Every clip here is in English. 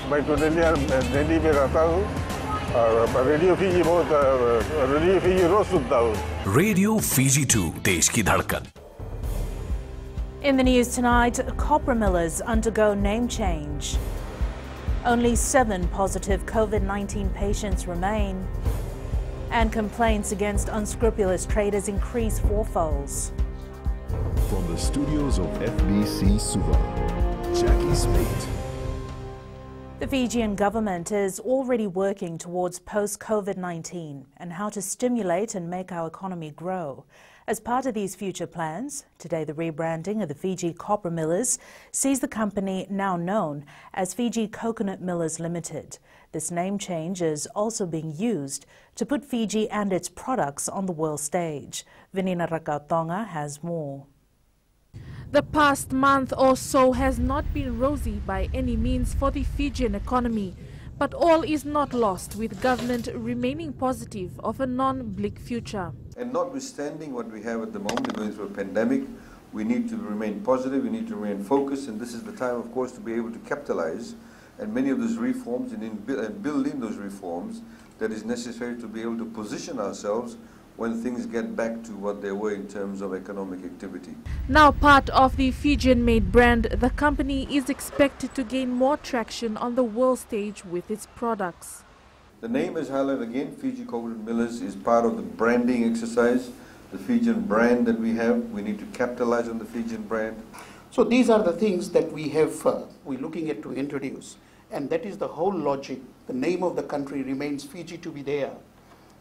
मैं तो दिल्ली में रहता हूँ और रेडियो फीजी रेडियो फीजी रोज सुनता हूँ। रेडियो फीजी 2 देश की धड़कन। In the news tonight, copra millers undergo name change. Only 7 positive COVID-19 patients remain. And complaints against unscrupulous traders increase fourfolds. From the studios of FBC Suva, Jackie Spate. The Fijian government is already working towards post-COVID-19 and how to stimulate and make our economy grow. As part of these future plans, today the rebranding of the Fiji Copra Millers sees the company now known as Fiji Coconut Millers Limited. This name change is also being used to put Fiji and its products on the world stage. Vinina Rakautonga has more. The past month or so has not been rosy by any means for the Fijian economy, but all is not lost with government remaining positive of a non-bleak future. And notwithstanding what we have at the moment, going through a pandemic, we need to remain positive, we need to remain focused, and this is the time, of course, to be able to capitalize and many of those reforms and building those reforms that is necessary to be able to position ourselves when things get back to what they were in terms of economic activity. Now part of the Fijian-made brand, the company is expected to gain more traction on the world stage with its products. The name is highlighted again. Fiji Coconut Millers is part of the branding exercise, the Fijian brand that we have. We need to capitalize on the Fijian brand. So these are the things that we have, we're looking at to introduce. And that is the whole logic. The name of the country remains Fiji to be there.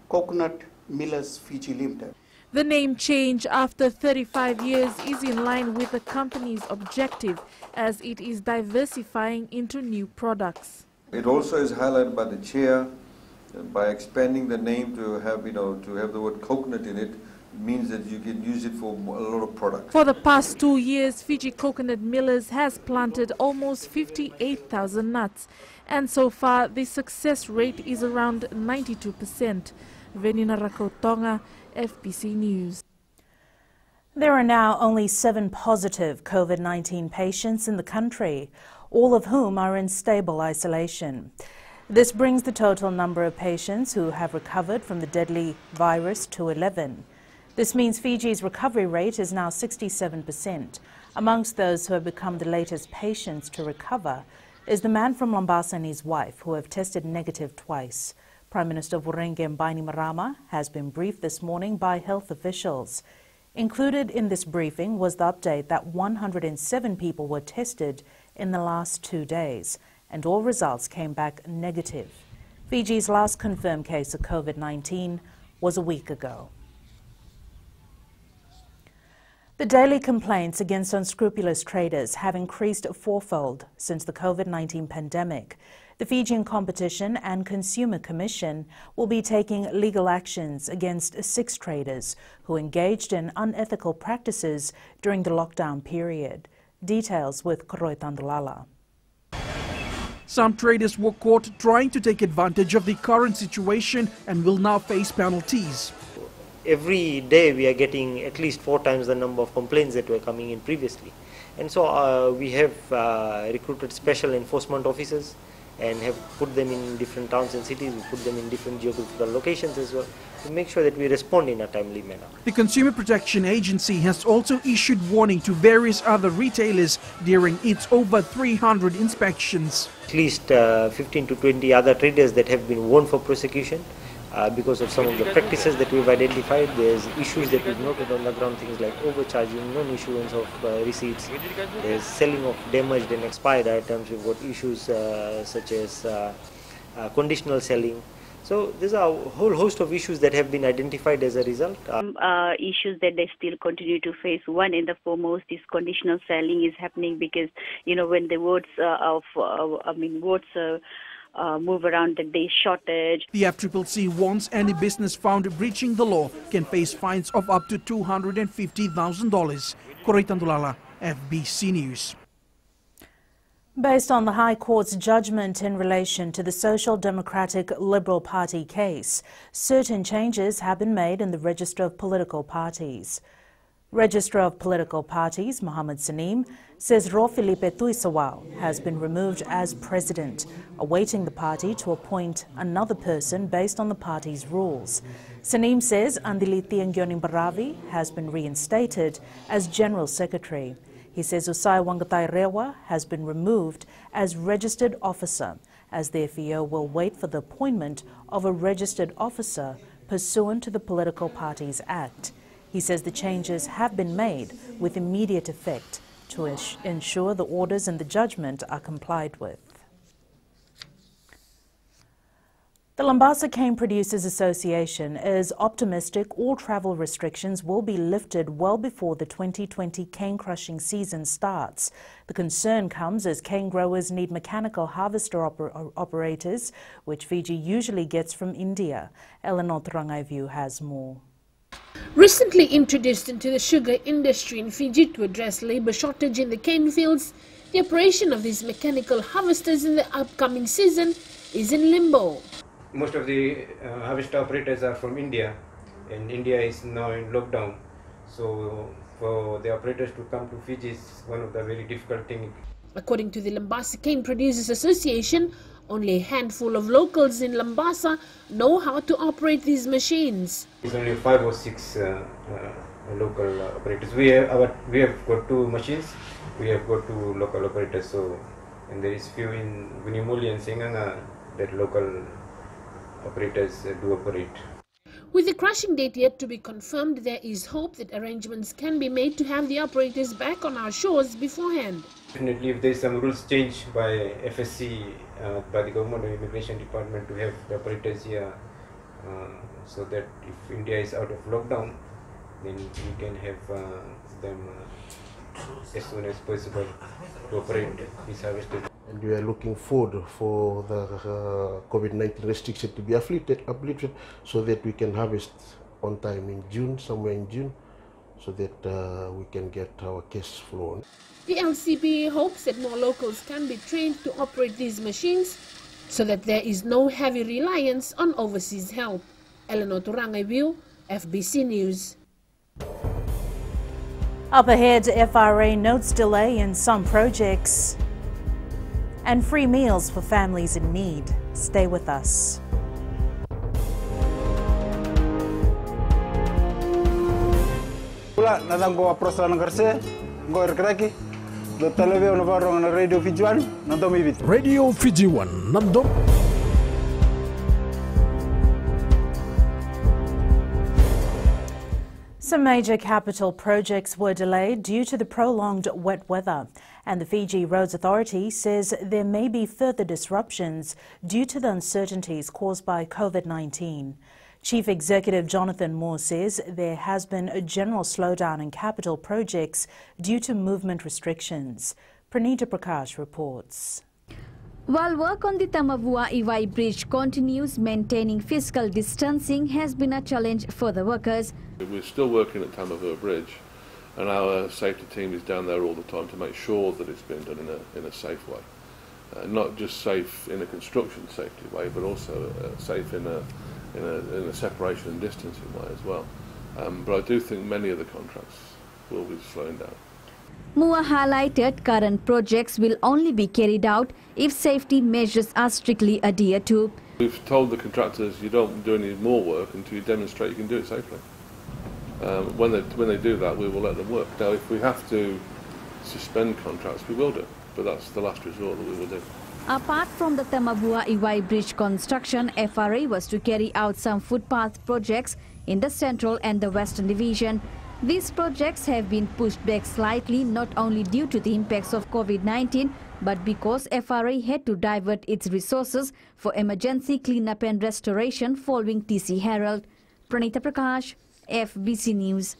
Coconut Millers Fiji Limited. The name change after 35 years is in line with the company's objective as it is diversifying into new products. It also is highlighted by the chair. By expanding the name to have, to have the word coconut in it, means that you can use it for a lot of products. For the past 2 years, Fiji Coconut Millers has planted almost 58,000 nuts, and so far the success rate is around 92%. Venina Rakautonga, FBC News. There are now only 7 positive COVID-19 patients in the country, all of whom are in stable isolation. This brings the total number of patients who have recovered from the deadly virus to 11. This means Fiji's recovery rate is now 67%. Amongst those who have become the latest patients to recover is the man from Mombasa and his wife, who have tested negative twice. Prime Minister Vurenge Bainimarama has been briefed this morning by health officials. Included in this briefing was the update that 107 people were tested in the last 2 days, and all results came back negative. Fiji's last confirmed case of COVID-19 was a week ago. The daily complaints against unscrupulous traders have increased fourfold since the COVID-19 pandemic. The Fijian Competition and Consumer Commission will be taking legal actions against 6 traders who engaged in unethical practices during the lockdown period. Details with Koroi Tandulala. Some traders were caught trying to take advantage of the current situation and will now face penalties. Every day we are getting at least 4 times the number of complaints that were coming in previously. And so we have recruited special enforcement officers and have put them in different towns and cities. We put them in different geographical locations as well to make sure that we respond in a timely manner. The Consumer Protection Agency has also issued warning to various other retailers during its over 300 inspections. At least 15 to 20 other traders that have been warned for prosecution because of some of the practices that we've identified. There's issues that we've noted on the ground, things like overcharging, non-issuance of receipts, there's selling of damaged and expired items. We've got issues such as conditional selling. So there's a whole host of issues that have been identified as a result. Issues that they still continue to face. One and the foremost is conditional selling is happening because, when the votes move around, the day shortage. The FCCC warns any business found breaching the law can face fines of up to $250,000. Koroi Tandulala, FBC News. Based on the High Court's judgment in relation to the Social Democratic Liberal Party case, certain changes have been made in the register of political parties. Registrar of Political Parties, Mohammed Saneem, says Ro Filipe Tuisawao has been removed as president, awaiting the party to appoint another person based on the party's rules. Saneem says Andiliti Ngoni Baravi has been reinstated as General Secretary. He says Usai Wangatai Rewa has been removed as registered officer, as the FEO will wait for the appointment of a registered officer pursuant to the Political Parties Act. He says the changes have been made with immediate effect to ensure the orders and the judgment are complied with. The Lambasa Cane Producers Association is optimistic all travel restrictions will be lifted well before the 2020 cane crushing season starts. The concern comes as cane growers need mechanical harvester operators, which Fiji usually gets from India. Eleanor Trangaivu has more. Recently introduced into the sugar industry in Fiji to address labour shortage in the cane fields, the operation of these mechanical harvesters in the upcoming season is in limbo. Most of the harvester operators are from India, and India is now in lockdown. So for the operators to come to Fiji is one of the very difficult things. According to the Lambasa Cane Producers Association, only a handful of locals in Lambasa know how to operate these machines. It's only 5 or 6 local operators. We have got 2 machines. We have got 2 local operators. So, and there is few in Winimuli and Singanga that local operators do operate. With the crushing date yet to be confirmed, there is hope that arrangements can be made to have the operators back on our shores beforehand. Definitely, if there is some rules changed by FSC, by the Government of Immigration Department to have the operators here, so that if India is out of lockdown, then we can have them as soon as possible to operate these harvesters. And we are looking forward for the COVID-19 restriction to be uplifted so that we can harvest on time in June, somewhere in June, so that we can get our cash flow. The LCP hopes that more locals can be trained to operate these machines so that there is no heavy reliance on overseas help. Eleanor Turangaivu, FBC News. Up ahead, FRA notes delay in some projects and free meals for families in need. Stay with us. Radio Fiji One, Nandom. Some major capital projects were delayed due to the prolonged wet weather, and the Fiji Roads Authority says there may be further disruptions due to the uncertainties caused by COVID-19. Chief Executive Jonathan Moore says there has been a general slowdown in capital projects due to movement restrictions. Pranita Prakash reports. While work on the Tamavua-Iwai Bridge continues, maintaining physical distancing has been a challenge for the workers. We're still working at Tamavua Bridge, and our safety team is down there all the time to make sure that it's been done in a safe way. Not just safe in a construction safety way, but also safe in a separation and distancing way as well. But I do think many of the contracts will be slowing down. Moore highlighted current projects will only be carried out if safety measures are strictly adhered to. We've told the contractors you don't do any more work until you demonstrate you can do it safely. When they do that, we will let them work. Now, if we have to suspend contracts, we will do, but that's the last resort that we will do. Apart from the Tamavua-Iwai Bridge construction, FRA was to carry out some footpath projects in the Central and the Western Division. These projects have been pushed back slightly, not only due to the impacts of COVID-19, but because FRA had to divert its resources for emergency cleanup and restoration following TC Herald. Pranita Prakash, FBC News.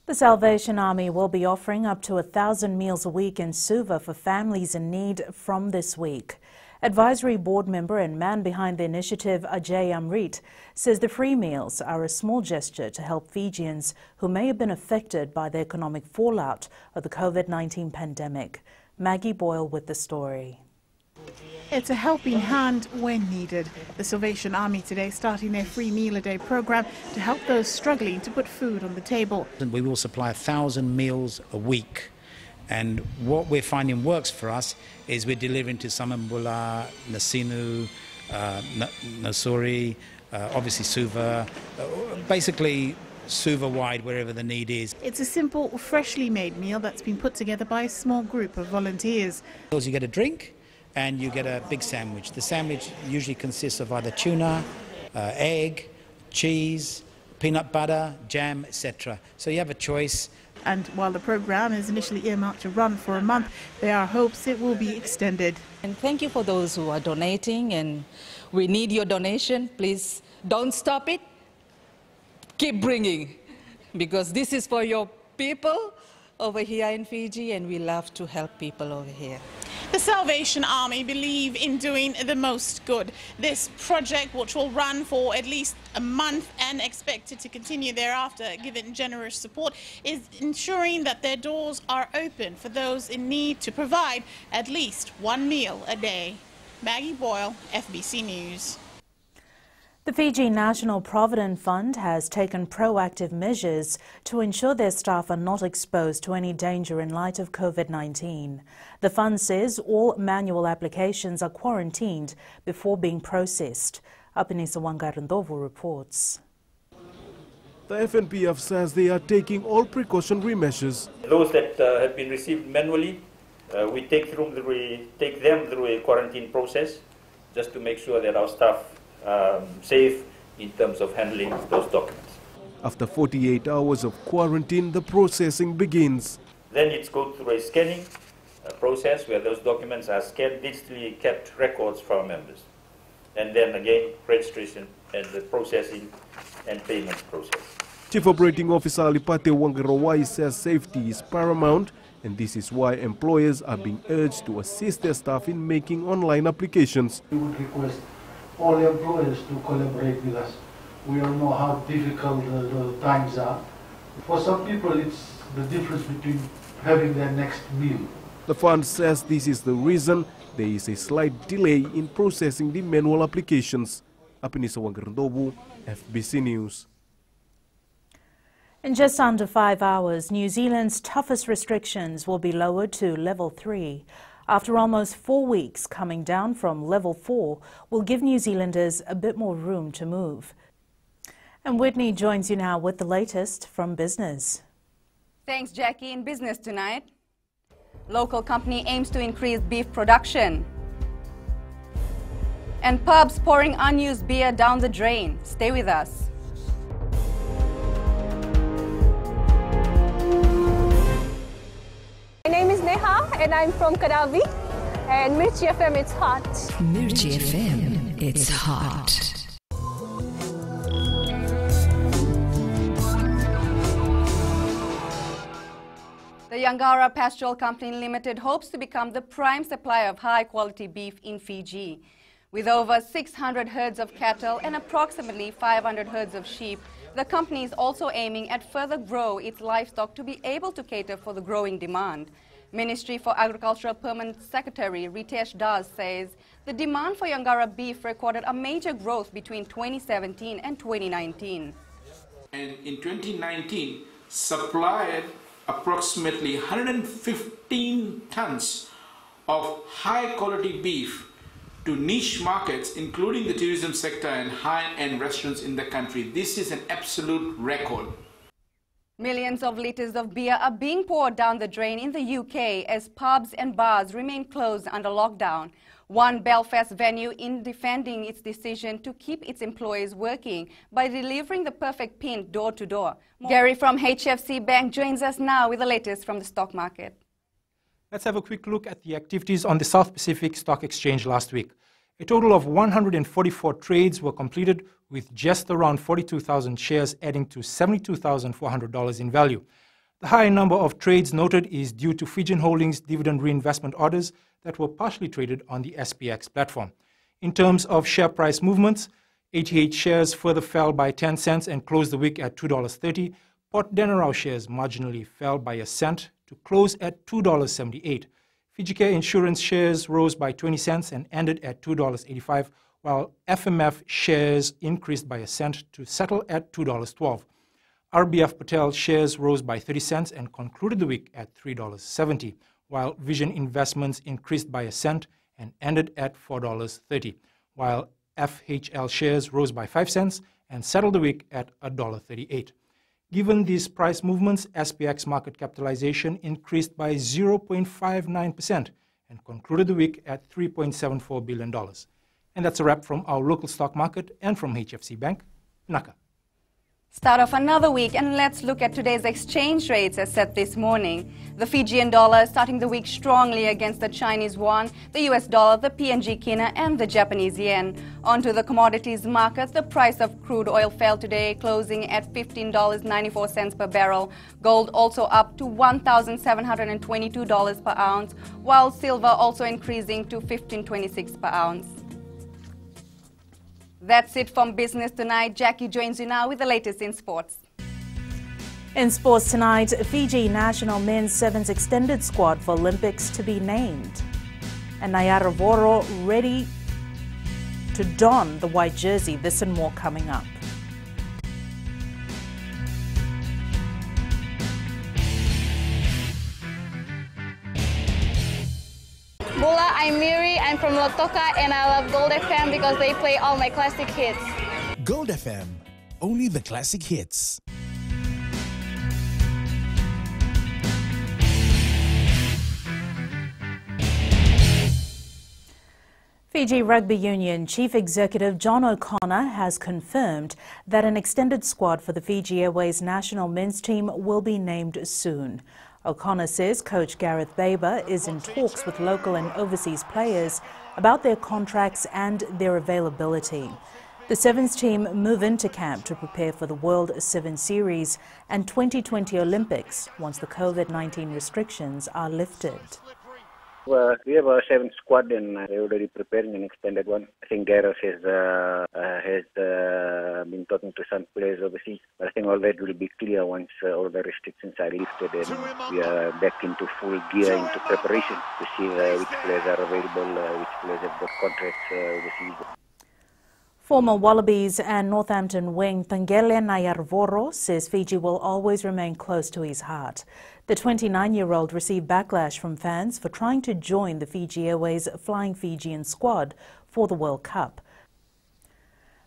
The Salvation Army will be offering up to 1,000 meals a week in Suva for families in need from this week. Advisory board member and man behind the initiative, Ajay Amrit, says the free meals are a small gesture to help Fijians who may have been affected by the economic fallout of the COVID-19 pandemic. Maggie Boyle with the story. It's a helping hand when needed. The Salvation Army today starting their free meal a day program to help those struggling to put food on the table. We will supply 1,000 meals a week. And what we're finding works for us is we're delivering to Samambula, Nasinu, Nasuri, obviously Suva, basically Suva-wide wherever the need is. It's a simple, freshly made meal that's been put together by a small group of volunteers. You get a drink and you get a big sandwich. The sandwich usually consists of either tuna, egg, cheese, peanut butter, jam, etc. So you have a choice. And while the program is initially earmarked to run for a month, there are hopes it will be extended. And thank you for those who are donating, and we need your donation. Please don't stop it. Keep bringing, because this is for your people over here in Fiji, and we love to help people over here. The Salvation Army believe in doing the most good. This project, which will run for at least a month and expected to continue thereafter, given generous support, is ensuring that their doors are open for those in need to provide at least one meal a day. Maggie Boyle, FBC News. The Fiji National Provident Fund has taken proactive measures to ensure their staff are not exposed to any danger in light of COVID-19. The fund says all manual applications are quarantined before being processed. Apinisa Wangarandovu reports. The FNPF says they are taking all precautionary measures. Those that have been received manually, we take them through a quarantine process just to make sure that our staff safe in terms of handling those documents. After 48 hours of quarantine, the processing begins. Then it's go through a scanning process where those documents are scanned, digitally kept records for our members. And then again, registration and the processing and payment process. Chief Operating Officer Alipate Wangarawai says safety is paramount, and this is why employers are being urged to assist their staff in making online applications. We would request all employers to collaborate with us. We all know how difficult the times are. For some people, it's the difference between having their next meal. The fund says this is the reason there is a slight delay in processing the manual applications. Apinisa Wangarandobu, FBC News. In just under 5 hours, New Zealand's toughest restrictions will be lowered to level 3. After almost 4 weeks, coming down from level 4 will give New Zealanders a bit more room to move. And Whitney joins you now with the latest from business. Thanks, Jackie. In business tonight, local company aims to increase beef production. And pubs pouring unused beer down the drain. Stay with us. My name is Neha and I'm from Karavi, and Mirchi FM, it's hot. Mirchi FM, it's hot. The Yangara Pastoral Company Limited hopes to become the prime supplier of high-quality beef in Fiji. With over 600 herds of cattle and approximately 500 herds of sheep, the company is also aiming at further grow its livestock to be able to cater for the growing demand. Ministry for Agricultural Permanent Secretary Ritesh Das says the demand for Yangara beef recorded a major growth between 2017 and 2019. And in 2019, supplied approximately 115 tons of high-quality beef to niche markets, including the tourism sector and high-end restaurants in the country. This is an absolute record. Millions of litres of beer are being poured down the drain in the UK as pubs and bars remain closed under lockdown. One Belfast venue in defending its decision to keep its employees working by delivering the perfect pint door to door. Gary from HFC Bank joins us now with the latest from the stock market. Let's have a quick look at the activities on the South Pacific Stock Exchange last week. A total of 144 trades were completed, with just around 42,000 shares adding to $72,400 in value. The high number of trades noted is due to Fijian Holdings dividend reinvestment orders that were partially traded on the SPX platform. In terms of share price movements, 88 shares further fell by 10 cents and closed the week at $2.30. Port Denarau shares marginally fell by a cent to close at $2.78. Fiji Care Insurance shares rose by 20 cents and ended at $2.85, while FMF shares increased by a cent to settle at $2.12. RBF Patel shares rose by 30 cents and concluded the week at $3.70, while Vision Investments increased by a cent and ended at $4.30, while FHL shares rose by 5 cents and settled the week at $1.38. Given these price movements, SPX market capitalization increased by 0.59% and concluded the week at $3.74 billion. And that's a wrap from our local stock market and from HFC Bank, Naka. Start off another week, and let's look at today's exchange rates as set this morning. The Fijian dollar starting the week strongly against the Chinese yuan, the US dollar, the PNG kina, and the Japanese yen. Onto the commodities market, the price of crude oil fell today, closing at $15.94 per barrel. Gold also up to $1,722 per ounce, while silver also increasing to $15.26 per ounce. That's it from Business Tonight. Jackie joins you now with the latest in sports. In sports tonight, Fiji national men's sevens extended squad for Olympics to be named. And Nayaravoro ready to don the white jersey. This and more coming up. Bula, I'm Miri, I'm from Lotoka, and I love Gold FM because they play all my classic hits. Gold FM, only the classic hits. Fiji Rugby Union Chief Executive John O'Connor has confirmed that an extended squad for the Fiji Airways national men's team will be named soon. O'Connor says Coach Gareth Baber is in talks with local and overseas players about their contracts and their availability. The Sevens team move into camp to prepare for the World Sevens Series and 2020 Olympics once the COVID-19 restrictions are lifted. We have a seventh squad and we're already preparing an extended one. I think Gareth has been talking to some players overseas. But I think all that will be clear once all the restrictions are lifted and we are back into full gear into preparation to see which players are available, which players have got contracts overseas. Former Wallabies and Northampton wing Tangele Nayaravoro says Fiji will always remain close to his heart. The 29-year-old received backlash from fans for trying to join the Fiji Airways Flying Fijian squad for the World Cup.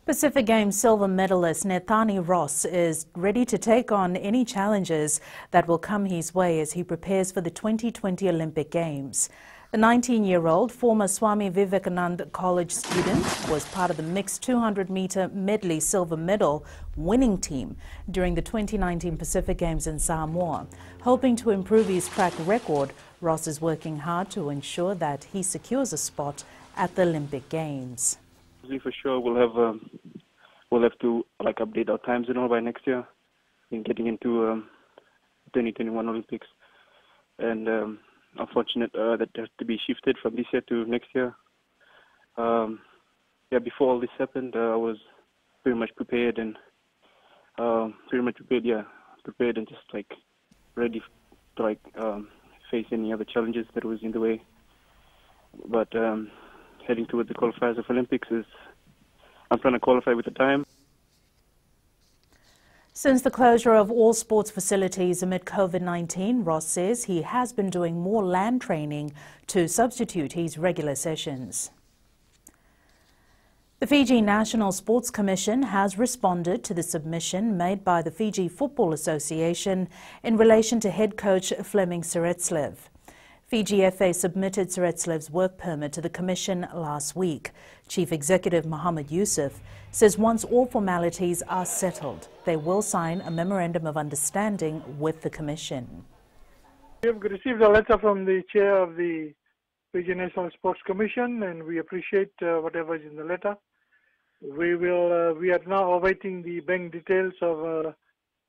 Pacific Games silver medalist Nethani Ross is ready to take on any challenges that will come his way as he prepares for the 2020 Olympic Games. The 19-year-old former Swami Vivekananda College student was part of the mixed 200-meter medley silver medal winning team during the 2019 Pacific Games in Samoa. Hoping to improve his track record, Ross is working hard to ensure that he secures a spot at the Olympic Games. For sure, we'll have to update our times and all by next year in getting into 2021 Olympics, and unfortunate that has to be shifted from this year to next year. Before all this happened, I was pretty much prepared and prepared and just ready to face any other challenges that was in the way. But heading towards the qualifiers of Olympics I'm trying to qualify with the time. Since the closure of all sports facilities amid COVID-19, Ross says he has been doing more land training to substitute his regular sessions. The Fiji National Sports Commission has responded to the submission made by the Fiji Football Association in relation to head coach Fleming Seretslev. Fiji FA submitted Seretslev's work permit to the Commission last week. Chief Executive Mohammed Yusuf says once all formalities are settled, they will sign a Memorandum of Understanding with the Commission. We have received a letter from the Chair of the Fiji National Sports Commission and we appreciate whatever is in the letter. We are now awaiting the bank details of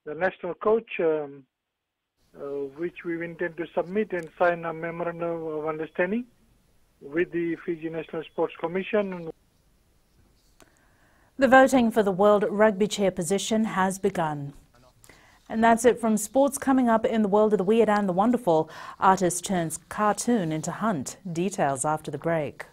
the national coach, which we intend to submit and sign a Memorandum of Understanding with the Fiji National Sports Commission. The voting for the World Rugby Chair position has begun. And that's it from sports. Coming up in the world of the weird and the wonderful, artist turns cartoon into hunt. Details after the break.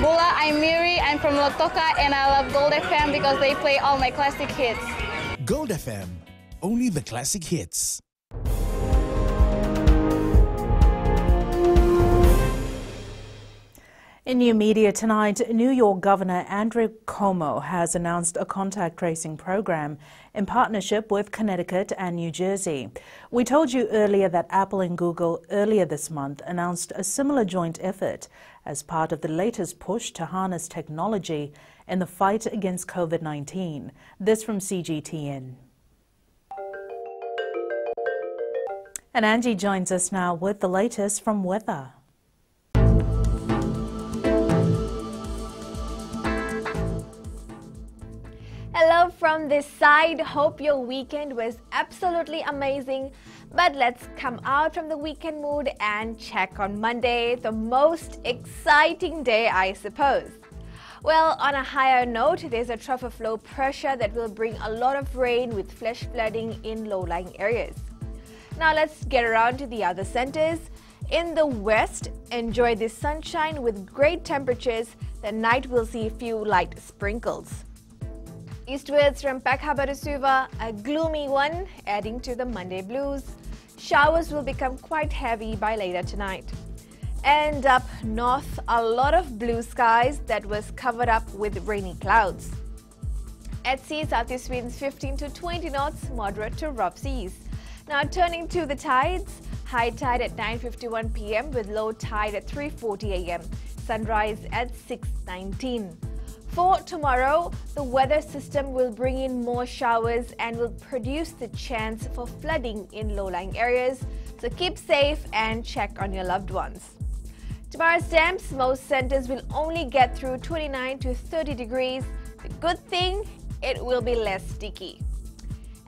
Bula, I'm Miri, I'm from Lotoka and I love Gold FM because they play all my classic hits. Gold FM, only the classic hits. In new media tonight, New York Governor Andrew Cuomo has announced a contact tracing program in partnership with Connecticut and New Jersey. We told you earlier that Apple and Google earlier this month announced a similar joint effort as part of the latest push to harness technology in the fight against COVID-19. This from CGTN. And Angie joins us now with the latest from weather. Hello from this side. Hope your weekend was absolutely amazing. But let's come out from the weekend mood and check on Monday, the most exciting day, I suppose. Well, on a higher note, there's a trough of low pressure that will bring a lot of rain with flash flooding in low-lying areas. Now let's get around to the other centers. In the west, enjoy the sunshine with great temperatures. The night will see a few light sprinkles. Eastwards from Peck Harbor to Suva, a gloomy one, adding to the Monday blues. Showers will become quite heavy by later tonight. And up north, a lot of blue skies that was covered up with rainy clouds. At sea, southeast winds 15 to 20 knots, moderate to rough seas. Now turning to the tides, high tide at 9:51 p.m. with low tide at 3:40 a.m. Sunrise at 6:19. For tomorrow, the weather system will bring in more showers and will produce the chance for flooding in low-lying areas, so keep safe and check on your loved ones. Tomorrow's temps, most centers will only get through 29 to 30 degrees. The good thing, it will be less sticky.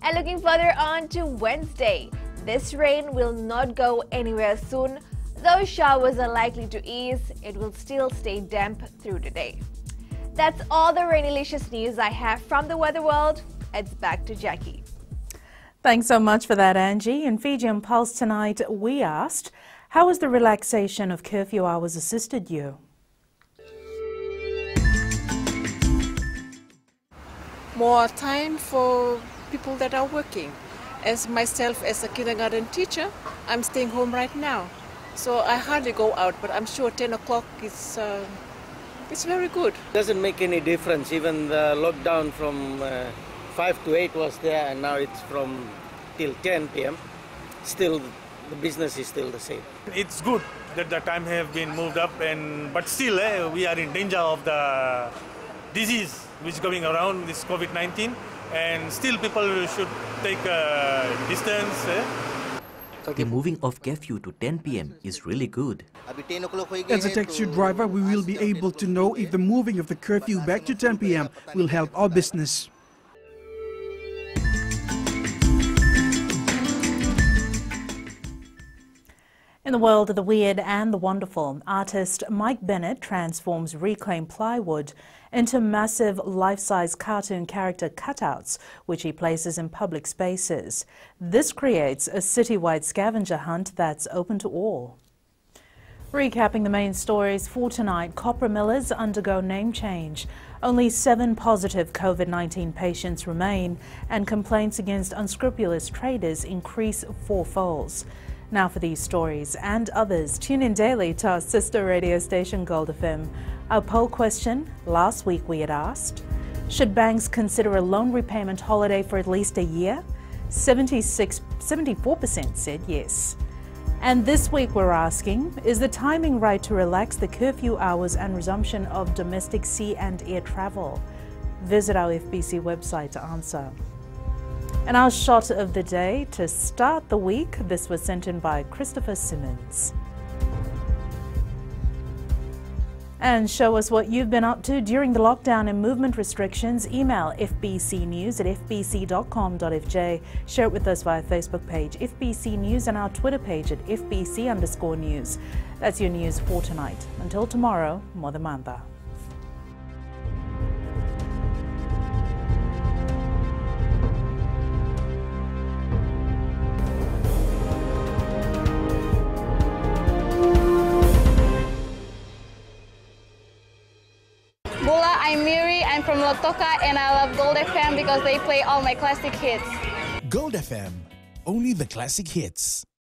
And looking further on to Wednesday, this rain will not go anywhere soon. Though showers are likely to ease, it will still stay damp through the day. That's all the rainylicious news I have from the weather world. It's back to Jackie. Thanks so much for that, Angie. In Fiji on Pulse tonight, we asked, how has the relaxation of curfew hours assisted you? More time for people that are working. As myself, as a kindergarten teacher, I'm staying home right now. So I hardly go out, but I'm sure 10 o'clock is it's very good. Doesn't make any difference. Even the lockdown from 5 to 8 was there, and now it's from till 10 p.m. Still, the business is still the same. It's good that the time have been moved up, but still we are in danger of the disease which is going around, this COVID-19, and still people should take distance. The moving of curfew to 10 p.m. is really good. As a taxi driver, we will be able to know if the moving of the curfew back to 10 p.m. will help our business. In the world of the weird and the wonderful, artist Mike Bennett transforms reclaimed plywood into massive life-size cartoon character cutouts, which he places in public spaces. This creates a citywide scavenger hunt that's open to all. Recapping the main stories for tonight, copra millers undergo name change. Only 7 positive COVID-19 patients remain, and complaints against unscrupulous traders increase 4-fold. Now for these stories and others, tune in daily to our sister radio station Gold FM. Our poll question, last week we had asked, should banks consider a loan repayment holiday for at least a year? 74% said yes. And this week we're asking, is the timing right to relax the curfew hours and resumption of domestic sea and air travel? Visit our FBC website to answer. And our shot of the day to start the week, this was sent in by Christopher Simmons. And show us what you've been up to during the lockdown and movement restrictions. Email fbcnews@fbc.com.fj. Share it with us via Facebook page, FBC News, and our Twitter page at FBC_news. That's your news for tonight. Until tomorrow, Modamanda. I'm Miri, I'm from Lotoka, and I love Gold FM because they play all my classic hits. Gold FM, only the classic hits.